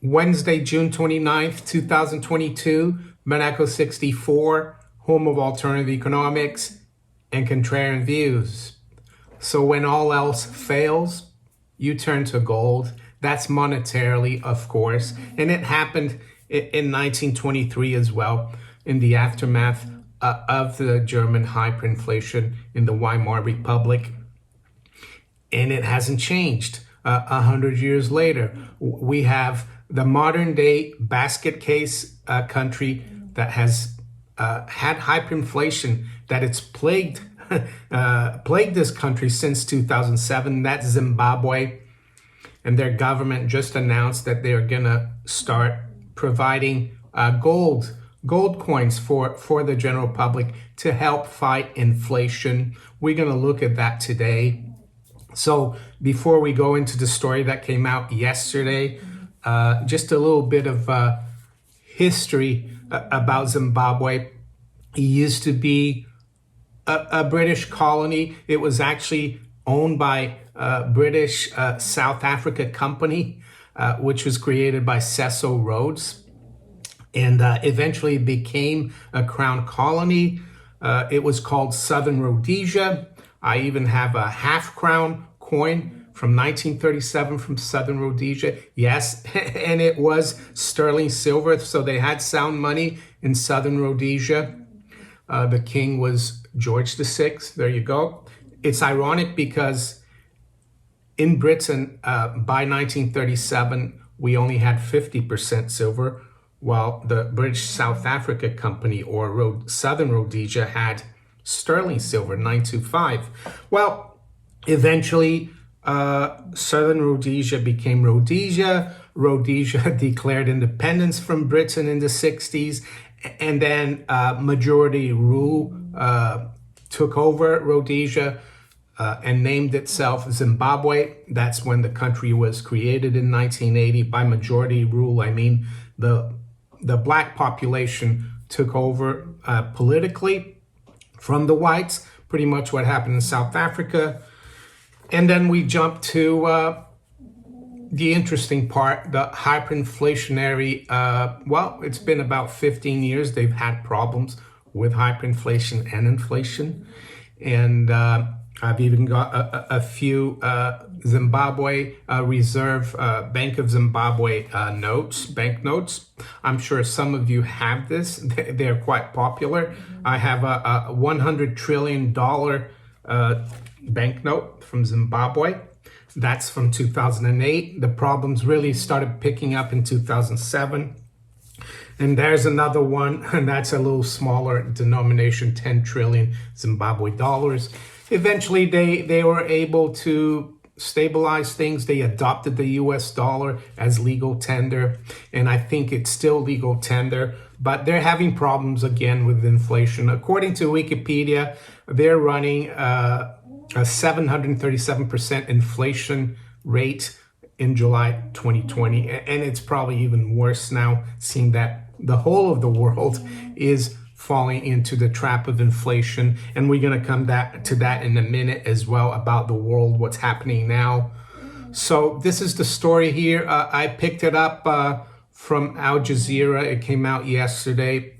Wednesday, June 29th, 2022, Monaco 64, home of alternative economics and contrarian views. So when all else fails, you turn to gold. That's monetarily, of course. And it happened in 1923 as well, in the aftermath of the German hyperinflation in the Weimar Republic. And it hasn't changed 100 years later. We have the modern day basket case country that has had hyperinflation, that it's plagued this country since 2007. That's Zimbabwe. And their government just announced that they're gonna start providing gold coins for the general public to help fight inflation. We're gonna look at that today. So before we go into the story that came out yesterday, just a little bit of history about Zimbabwe. It used to be a British colony. It was actually owned by a British South Africa company, which was created by Cecil Rhodes, and eventually became a crown colony. It was called Southern Rhodesia. I even have a half crown coin from 1937 from Southern Rhodesia. Yes, and it was sterling silver, so they had sound money in Southern Rhodesia. The king was George VI. There you go. It's ironic because in Britain, by 1937, we only had 50% silver, while the British South Africa Company, or Southern Rhodesia, had sterling silver, 925. Well, eventually, Southern Rhodesia became Rhodesia. Rhodesia declared independence from Britain in the 60s, and then majority rule took over Rhodesia and named itself Zimbabwe. That's when the country was created in 1980. By majority rule, I mean the black population took over politically from the whites, pretty much what happened in South Africa. And then we jump to the interesting part, the hyperinflationary, well, it's been about 15 years. They've had problems with hyperinflation and inflation. And I've even got a few Zimbabwe Reserve, Bank of Zimbabwe banknotes. I'm sure some of you have this. They're quite popular. I have a $100 trillion banknote from Zimbabwe. That's from 2008. The problems really started picking up in 2007. And there's another one, and that's a little smaller denomination, 10 trillion Zimbabwe dollars. Eventually, they were able to stabilize things. They adopted the US dollar as legal tender, and I think it's still legal tender, but they're having problems again with inflation. According to Wikipedia, they're running a 737% inflation rate in July 2020. And it's probably even worse now, seeing that the whole of the world is falling into the trap of inflation. And we're going to come to that in a minute as well, about the world, what's happening now. So this is the story here. I picked it up from Al Jazeera. It came out yesterday.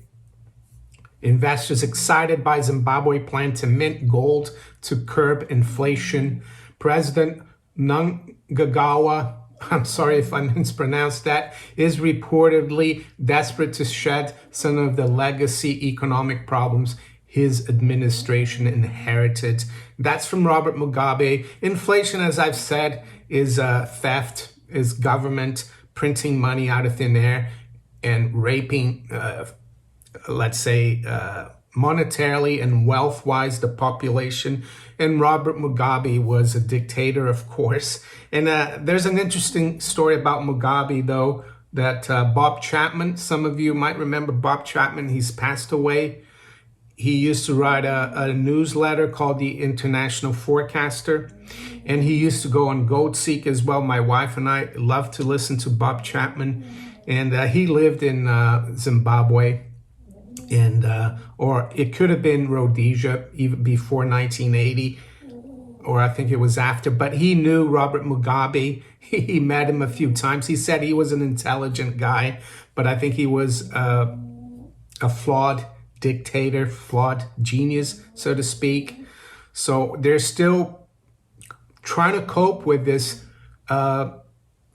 Investors excited by Zimbabwe plan to mint gold to curb inflation. President Mnangagwa, I'm sorry if I mispronounced that, is reportedly desperate to shed some of the legacy economic problems his administration inherited. That's from Robert Mugabe. Inflation, as I've said, is theft, is government printing money out of thin air and raping let's say, monetarily and wealth-wise, the population. And Robert Mugabe was a dictator, of course. And there's an interesting story about Mugabe, though, that Bob Chapman, some of you might remember Bob Chapman, he's passed away. He used to write a newsletter called the International Forecaster, and he used to go on Gold Seek as well. My wife and I love to listen to Bob Chapman, and he lived in Zimbabwe. And or it could have been Rhodesia even before 1980. or I think it was after, but he knew Robert Mugabe. He met him a few times. He said he was an intelligent guy, but I think he was a flawed dictator, flawed genius, so to speak. So they're still trying to cope with this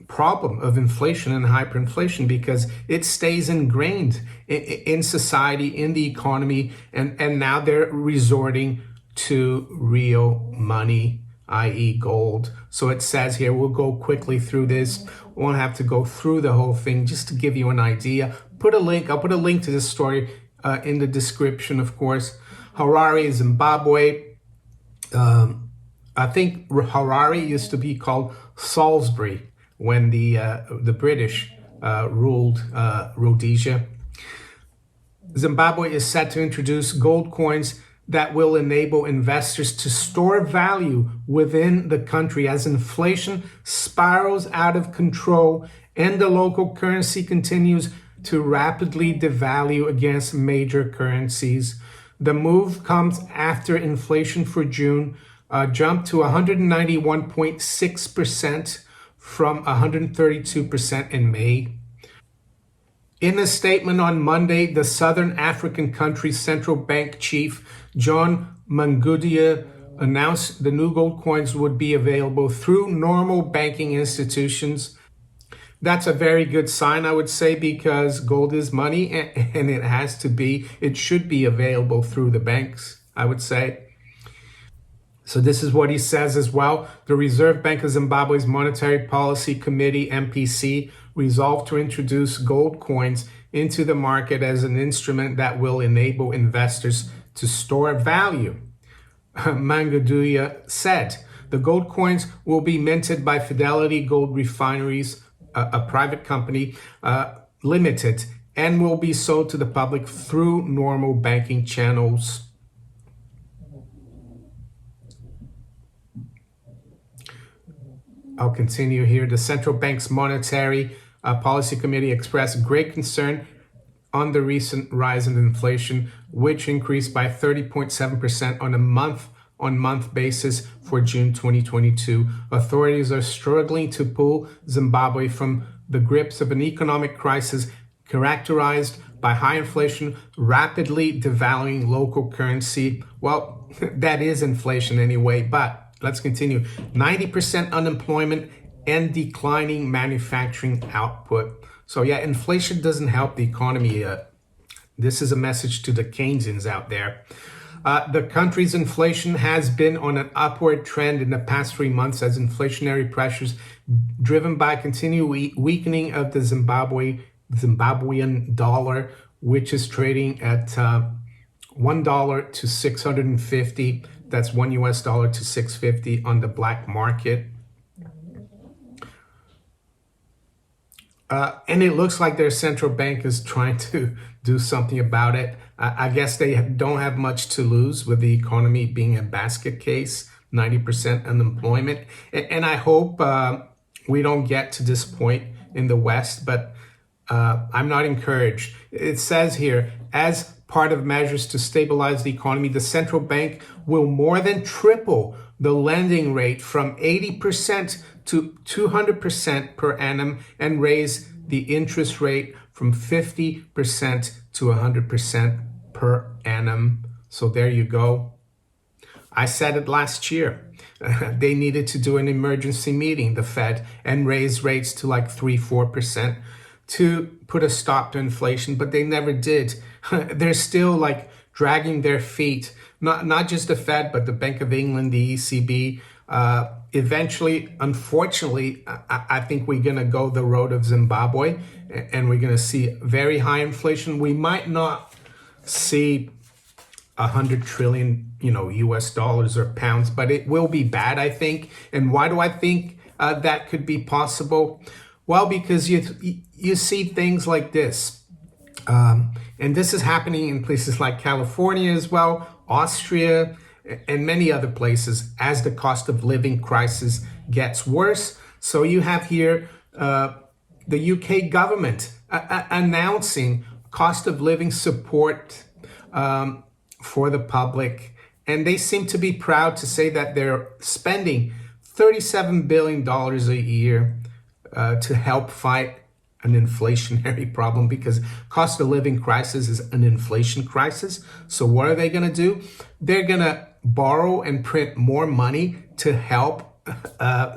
problem of inflation and hyperinflation because it stays ingrained in society, in the economy, and now they're resorting to real money, i.e. gold. So it says here, we'll go quickly through this. We won't have to go through the whole thing, just to give you an idea. I'll put a link to this story in the description, of course. Harare, Zimbabwe. I think Harare used to be called Salisbury when the British ruled Rhodesia. Zimbabwe is set to introduce gold coins that will enable investors to store value within the country as inflation spirals out of control and the local currency continues to rapidly devalue against major currencies. The move comes after inflation for June jumped to 191.6% from 132% in May. In a statement on Monday, the Southern African country's central bank chief, John Mangudia, announced the new gold coins would be available through normal banking institutions. That's a very good sign, I would say, because gold is money and it should be available through the banks, I would say. So this is what he says as well. The Reserve Bank of Zimbabwe's Monetary Policy Committee, MPC, resolved to introduce gold coins into the market as an instrument that will enable investors to store value. Manguduya said, the gold coins will be minted by Fidelity Gold Refineries, a private company, limited, and will be sold to the public through normal banking channels. I'll continue here. The central bank's monetary policy committee expressed great concern on the recent rise in inflation, which increased by 30.7% on a month-on-month basis for June 2022. Authorities are struggling to pull Zimbabwe from the grips of an economic crisis characterized by high inflation, rapidly devaluing local currency. Well, that is inflation anyway, but let's continue. 90% unemployment and declining manufacturing output. So yeah, inflation doesn't help the economy. This is a message to the Keynesians out there. The country's inflation has been on an upward trend in the past 3 months as inflationary pressures driven by continued weakening of the Zimbabwean dollar, which is trading at $1 to 650. That's $1 to 650 on the black market. And it looks like their central bank is trying to do something about it. I guess they don't have much to lose with the economy being a basket case, 90% unemployment. And I hope we don't get to this point in the West, but I'm not encouraged. It says here, as part of measures to stabilize the economy, the central bank will more than triple the lending rate from 80% to 200% per annum and raise the interest rate from 50% to 100% per annum. So there you go. I said it last year. They needed to do an emergency meeting, the Fed, and raise rates to like 3-4% to put a stop to inflation, but they never did. They're still like dragging their feet, not just the Fed, but the Bank of England, the ECB. Eventually, unfortunately, I think we're going to go the road of Zimbabwe and we're going to see very high inflation. We might not see 100 trillion, US dollars or pounds, but it will be bad, I think. And why do I think that could be possible? Well, because you see things like this. And this is happening in places like California as well, Austria, and many other places as the cost of living crisis gets worse. So you have here the UK government announcing cost of living support for the public. and they seem to be proud to say that they're spending $37 billion a year to help fight an inflationary problem, because cost of living crisis is an inflation crisis. So what are they going to do? They're going to borrow and print more money to help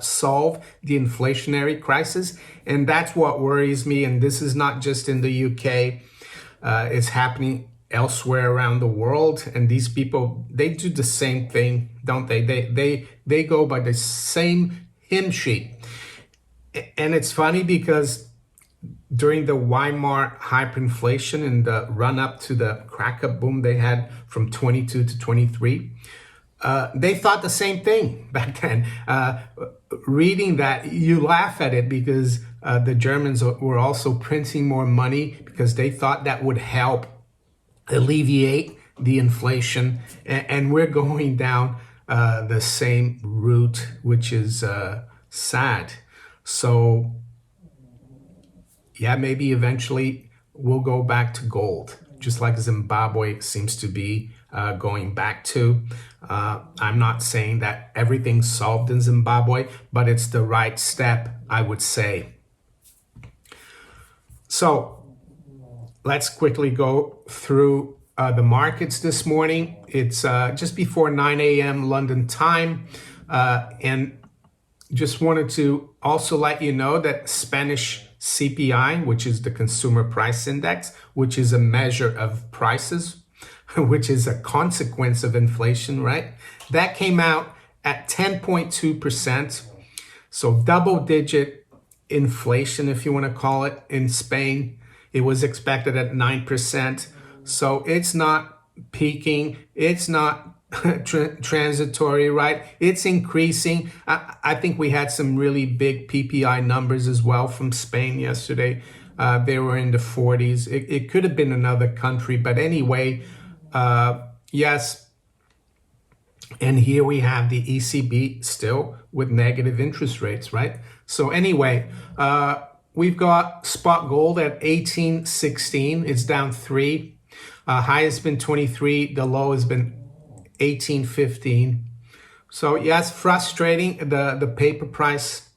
solve the inflationary crisis. And that's what worries me. And this is not just in the UK. It's happening elsewhere around the world. And these people, they do the same thing, don't they? They go by the same hymn sheet. And it's funny because during the Weimar hyperinflation and the run up to the crack up boom they had from 22 to 23, they thought the same thing back then. Reading that, you laugh at it because the Germans were also printing more money because they thought that would help alleviate the inflation. And we're going down the same route, which is sad. So yeah, maybe eventually we'll go back to gold, just like Zimbabwe seems to be going back to. I'm not saying that everything's solved in Zimbabwe, but it's the right step, I would say. So let's quickly go through the markets this morning. It's just before 9 a.m. London time. And just wanted to also let you know that Spanish CPI, which is the Consumer Price Index, which is a measure of prices, which is a consequence of inflation, right? That came out at 10.2%. So double-digit inflation, if you want to call it, in Spain. It was expected at 9%. So it's not peaking. It's not transitory, right? It's increasing. I think we had some really big PPI numbers as well from Spain yesterday. They were in the 40s. It could have been another country, but anyway, yes. And here we have the ECB still with negative interest rates, right? So anyway, we've got spot gold at 18.16. It's down 3. High has been 23. The low has been 18.15. So yes, frustrating, the paper price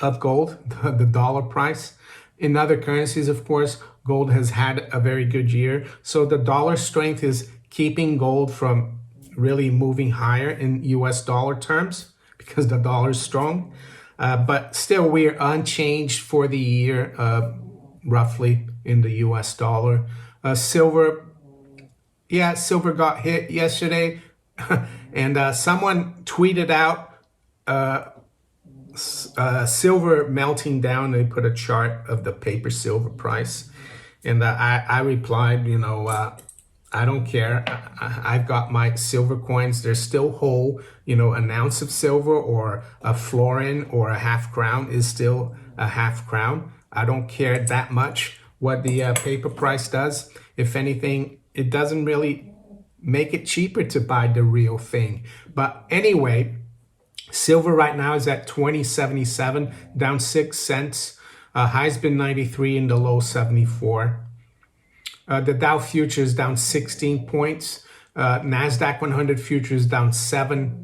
of gold, the dollar price. In other currencies, of course, gold has had a very good year. So the dollar strength is keeping gold from really moving higher in US dollar terms because the dollar is strong. But still, we're unchanged for the year, roughly in the US dollar. Silver, yeah, silver got hit yesterday. And someone tweeted out silver melting down. They put a chart of the paper silver price. And I replied, I don't care. I've got my silver coins. They're still whole. An ounce of silver or a florin or a half crown is still a half crown. I don't care that much what the paper price does. If anything, it doesn't really make it cheaper to buy the real thing. But anyway, silver right now is at 20.77, down 6 cents. High's been 93 and the low 74. The Dow futures down 16 points. NASDAQ 100 futures down 7.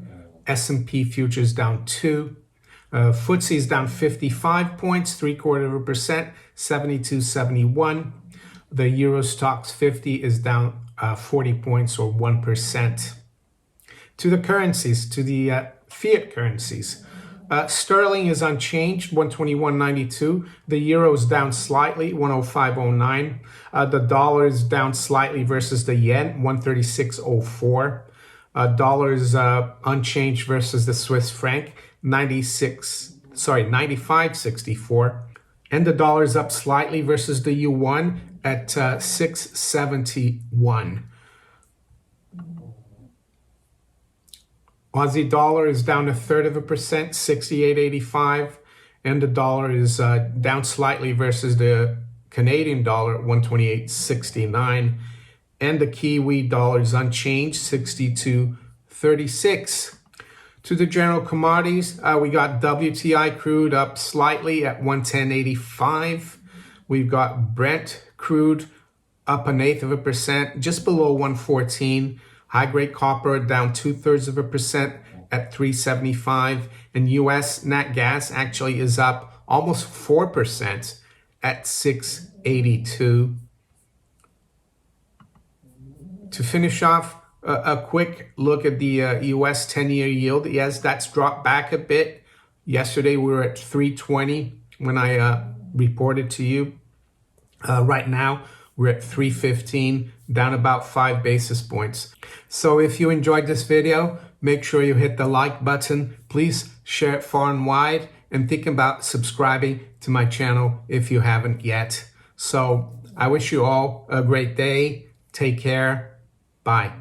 S&P futures down 2. FTSE is down 55 points, 0.75%, 72.71. The Euro Stoxx 50 is down 40 points or 1%. To the currencies, to the fiat currencies. Sterling is unchanged, 121.92. The euro is down slightly, 105.09. The dollar is down slightly versus the yen, 136.04. Dollar is unchanged versus the Swiss franc, 95.64. And the dollar is up slightly versus the yuan at 6.71. Aussie dollar is down 1/3%, 68.85, and the dollar is down slightly versus the Canadian dollar, 128.69, and the Kiwi dollar is unchanged, 62.36. To the general commodities, we got WTI crude up slightly at 110.85. We've got Brent crude up 1/8%, just below 114. High-grade copper down 2/3% at 375. And US nat gas actually is up almost 4% at 682. To finish off, a quick look at the US 10-year yield. Yes, that's dropped back a bit. Yesterday we were at 320 when I reported to you. Right now we're at 315, down about 5 basis points. So if you enjoyed this video, make sure you hit the like button. Please share it far and wide, and think about subscribing to my channel if you haven't yet. So I wish you all a great day. Take care. Bye.